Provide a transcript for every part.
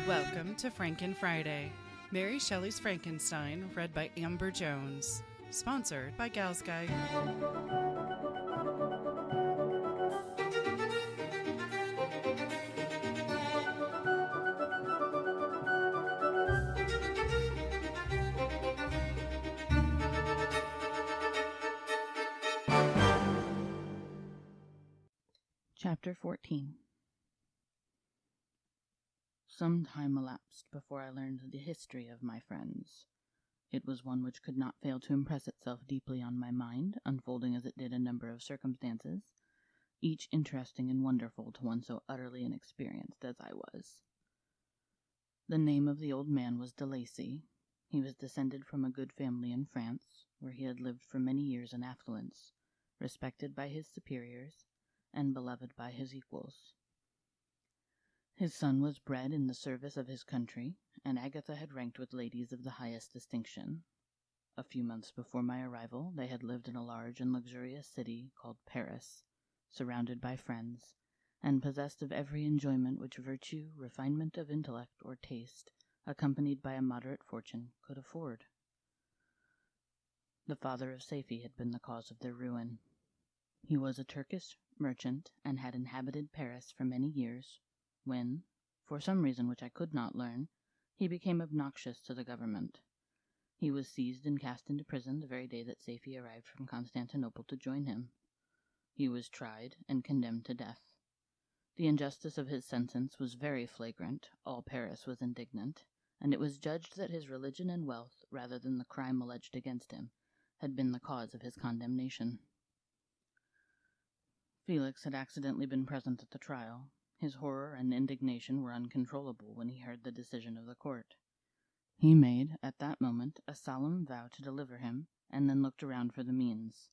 Welcome to Franken Friday, Mary Shelley's Frankenstein, read by Amber Jones. Sponsored by Gals Guide. Chapter 14. Some time elapsed before I learned the history of my friends. It was one which could not fail to impress itself deeply on my mind, unfolding as it did a number of circumstances, each interesting and wonderful to one so utterly inexperienced as I was. The name of the old man was de Lacy. He was descended from a good family in France, where he had lived for many years in affluence, respected by his superiors, and beloved by his equals. His son was bred in the service of his country, and Agatha had ranked with ladies of the highest distinction. A few months before my arrival, they had lived in a large and luxurious city called Paris, surrounded by friends, and possessed of every enjoyment which virtue, refinement of intellect, or taste, accompanied by a moderate fortune, could afford. The father of Safie had been the cause of their ruin. He was a Turkish merchant, and had inhabited Paris for many years, when, for some reason which I could not learn, he became obnoxious to the government. He was seized and cast into prison the very day that Safie arrived from Constantinople to join him. He was tried and condemned to death. The injustice of his sentence was very flagrant, all Paris was indignant, and it was judged that his religion and wealth, rather than the crime alleged against him, had been the cause of his condemnation. Felix had accidentally been present at the trial. His horror and indignation were uncontrollable when he heard the decision of the court. He made, at that moment, a solemn vow to deliver him, and then looked around for the means.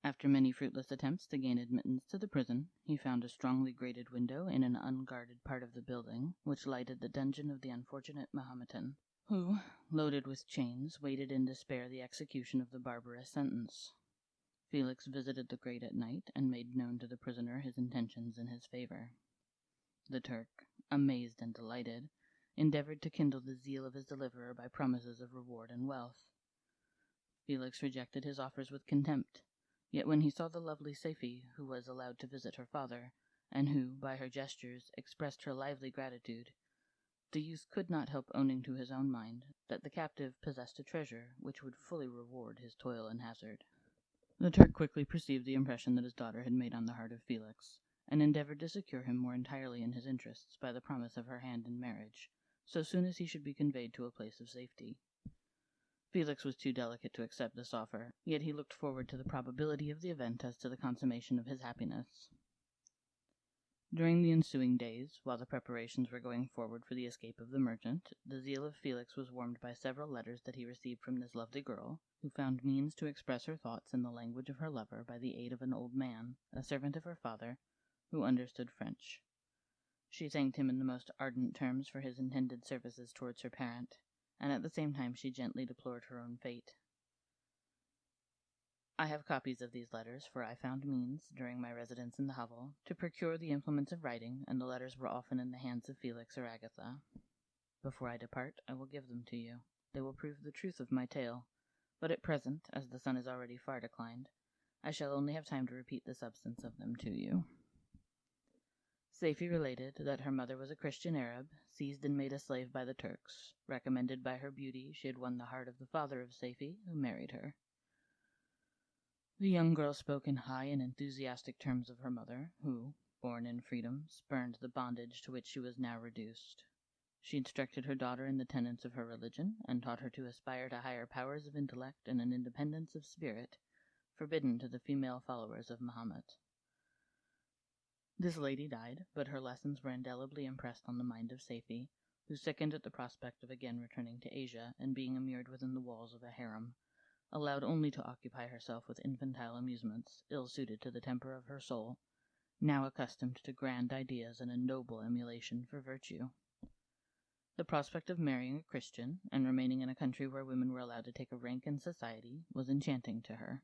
After many fruitless attempts to gain admittance to the prison, he found a strongly grated window in an unguarded part of the building, which lighted the dungeon of the unfortunate Mahometan, who, loaded with chains, waited in despair the execution of the barbarous sentence. Felix visited the grate at night, and made known to the prisoner his intentions in his favor. The Turk, amazed and delighted, endeavored to kindle the zeal of his deliverer by promises of reward and wealth. Felix rejected his offers with contempt, yet when he saw the lovely Safie, who was allowed to visit her father, and who, by her gestures, expressed her lively gratitude, the youth could not help owning to his own mind that the captive possessed a treasure which would fully reward his toil and hazard. The Turk quickly perceived the impression that his daughter had made on the heart of Felix, and endeavored to secure him more entirely in his interests by the promise of her hand in marriage, so soon as he should be conveyed to a place of safety. Felix was too delicate to accept this offer, yet he looked forward to the probability of the event as to the consummation of his happiness. During the ensuing days, while the preparations were going forward for the escape of the merchant, the zeal of Felix was warmed by several letters that he received from this lovely girl, who found means to express her thoughts in the language of her lover by the aid of an old man, a servant of her father, who understood French. She thanked him in the most ardent terms for his intended services towards her parent, and at the same time she gently deplored her own fate. I have copies of these letters, for I found means, during my residence in the hovel, to procure the implements of writing, and the letters were often in the hands of Felix or Agatha. Before I depart, I will give them to you. They will prove the truth of my tale, but at present, as the sun is already far declined, I shall only have time to repeat the substance of them to you. Safie related that her mother was a Christian Arab, seized and made a slave by the Turks. Recommended by her beauty, she had won the heart of the father of Safie, who married her. The young girl spoke in high and enthusiastic terms of her mother, who, born in freedom, spurned the bondage to which she was now reduced. She instructed her daughter in the tenets of her religion, and taught her to aspire to higher powers of intellect and an independence of spirit, forbidden to the female followers of Mahomet. This lady died, but her lessons were indelibly impressed on the mind of Safie, who sickened at the prospect of again returning to Asia, and being immured within the walls of a harem, allowed only to occupy herself with infantile amusements, ill-suited to the temper of her soul, now accustomed to grand ideas and a noble emulation for virtue. The prospect of marrying a Christian, and remaining in a country where women were allowed to take a rank in society, was enchanting to her.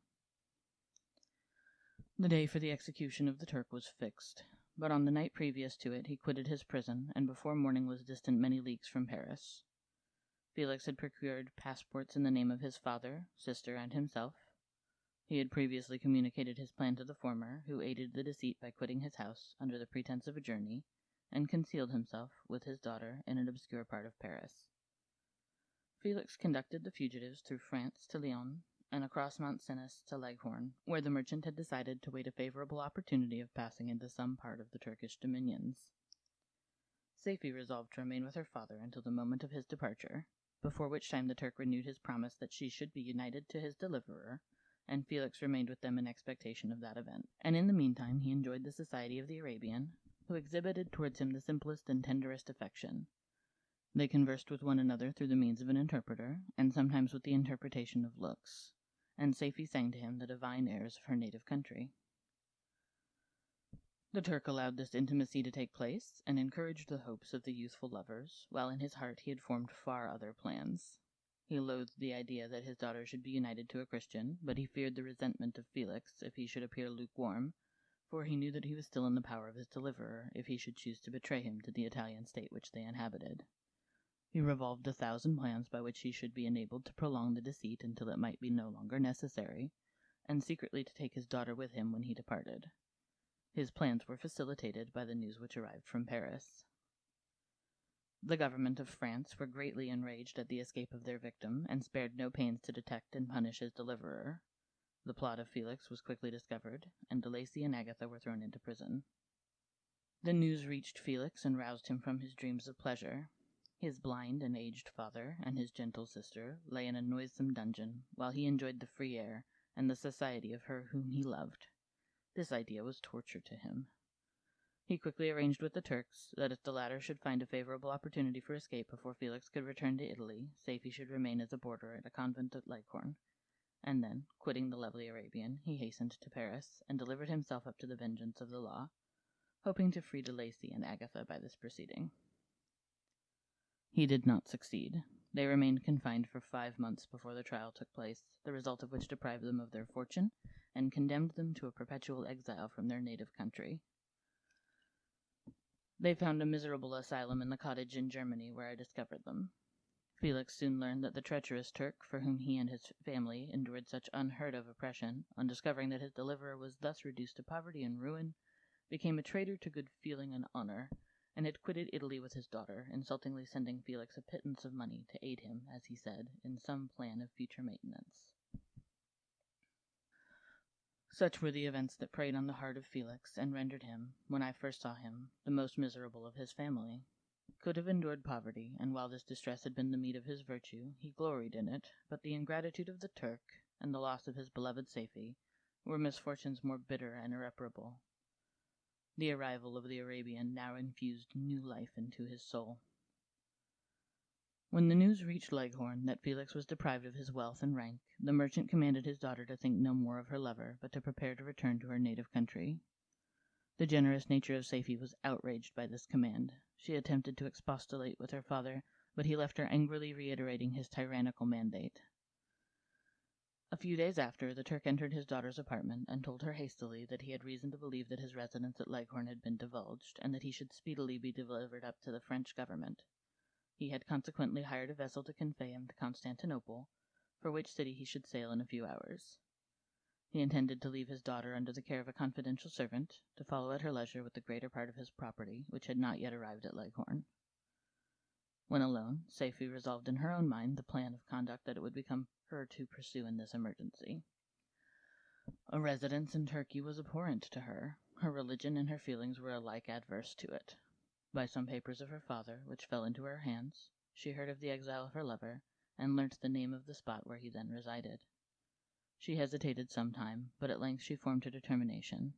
The day for the execution of the Turk was fixed. but on the night previous to it he quitted his prison, and before morning was distant many leagues from Paris. Felix had procured passports in the name of his father, sister, and himself. He had previously communicated his plan to the former, who aided the deceit by quitting his house under the pretence of a journey, and concealed himself, with his daughter, in an obscure part of Paris. Felix conducted the fugitives through France to Lyon, and across Mont Cenis to Leghorn, where the merchant had decided to wait a favorable opportunity of passing into some part of the Turkish dominions. Safie resolved to remain with her father until the moment of his departure, before which time the Turk renewed his promise that she should be united to his deliverer, and Felix remained with them in expectation of that event. And in the meantime he enjoyed the society of the Arabian, who exhibited towards him the simplest and tenderest affection. They conversed with one another through the means of an interpreter, and sometimes with the interpretation of looks, and Safie sang to him the divine airs of her native country. The Turk allowed this intimacy to take place, and encouraged the hopes of the youthful lovers, while in his heart he had formed far other plans. He loathed the idea that his daughter should be united to a Christian, but he feared the resentment of Felix if he should appear lukewarm, for he knew that he was still in the power of his deliverer if he should choose to betray him to the Italian state which they inhabited. He revolved 1,000 plans by which he should be enabled to prolong the deceit until it might be no longer necessary, and secretly to take his daughter with him when he departed. His plans were facilitated by the news which arrived from Paris. The government of France were greatly enraged at the escape of their victim, and spared no pains to detect and punish his deliverer. The plot of Felix was quickly discovered, and de Lacy and Agatha were thrown into prison. The news reached Felix and roused him from his dreams of pleasure. His blind and aged father and his gentle sister lay in a noisome dungeon, while he enjoyed the free air and the society of her whom he loved. This idea was torture to him. He quickly arranged with the Turks that if the latter should find a favorable opportunity for escape before Felix could return to Italy, Safie should remain as a boarder at a convent at Leghorn, and then, quitting the lovely Arabian, he hastened to Paris, and delivered himself up to the vengeance of the law, hoping to free de Lacy and Agatha by this proceeding. He did not succeed. They remained confined for 5 months before the trial took place, the result of which deprived them of their fortune, and condemned them to a perpetual exile from their native country. They found a miserable asylum in the cottage in Germany where I discovered them. Felix soon learned that the treacherous Turk, for whom he and his family endured such unheard-of oppression, on discovering that his deliverer was thus reduced to poverty and ruin, became a traitor to good feeling and honor, and had quitted Italy with his daughter, insultingly sending Felix a pittance of money to aid him, as he said, in some plan of future maintenance. Such were the events that preyed on the heart of Felix, and rendered him, when I first saw him, the most miserable of his family. Could have endured poverty, and while this distress had been the meed of his virtue, he gloried in it, but the ingratitude of the Turk, and the loss of his beloved Safie, were misfortunes more bitter and irreparable. The arrival of the Arabian now infused new life into his soul. When the news reached Leghorn that Felix was deprived of his wealth and rank, the merchant commanded his daughter to think no more of her lover, but to prepare to return to her native country. The generous nature of Safie was outraged by this command. She attempted to expostulate with her father, but he left her angrily reiterating his tyrannical mandate. A few days after, the Turk entered his daughter's apartment, and told her hastily that he had reason to believe that his residence at Leghorn had been divulged, and that he should speedily be delivered up to the French government. He had consequently hired a vessel to convey him to Constantinople, for which city he should sail in a few hours. He intended to leave his daughter under the care of a confidential servant, to follow at her leisure with the greater part of his property, which had not yet arrived at Leghorn. When alone, Safie resolved in her own mind the plan of conduct that it would become her to pursue in this emergency. A residence in Turkey was abhorrent to her. Her religion and her feelings were alike adverse to it. By some papers of her father, which fell into her hands, she heard of the exile of her lover, and learnt the name of the spot where he then resided. She hesitated some time, but at length she formed her determination.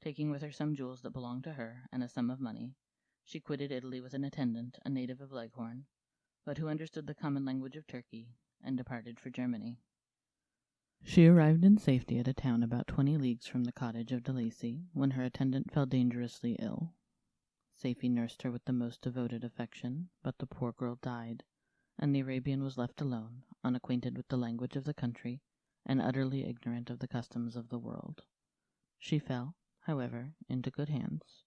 Taking with her some jewels that belonged to her, and a sum of money, she quitted Italy with an attendant, a native of Leghorn, but who understood the common language of Turkey, and departed for Germany. She arrived in safety at a town about 20 leagues from the cottage of de Lacy, when her attendant fell dangerously ill. Safie nursed her with the most devoted affection, but the poor girl died, and the Arabian was left alone, unacquainted with the language of the country, and utterly ignorant of the customs of the world. She fell, however, into good hands,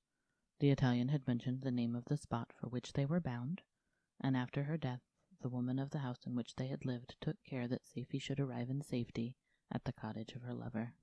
The Italian had mentioned the name of the spot for which they were bound, and after her death, the woman of the house in which they had lived took care that Safie should arrive in safety at the cottage of her lover.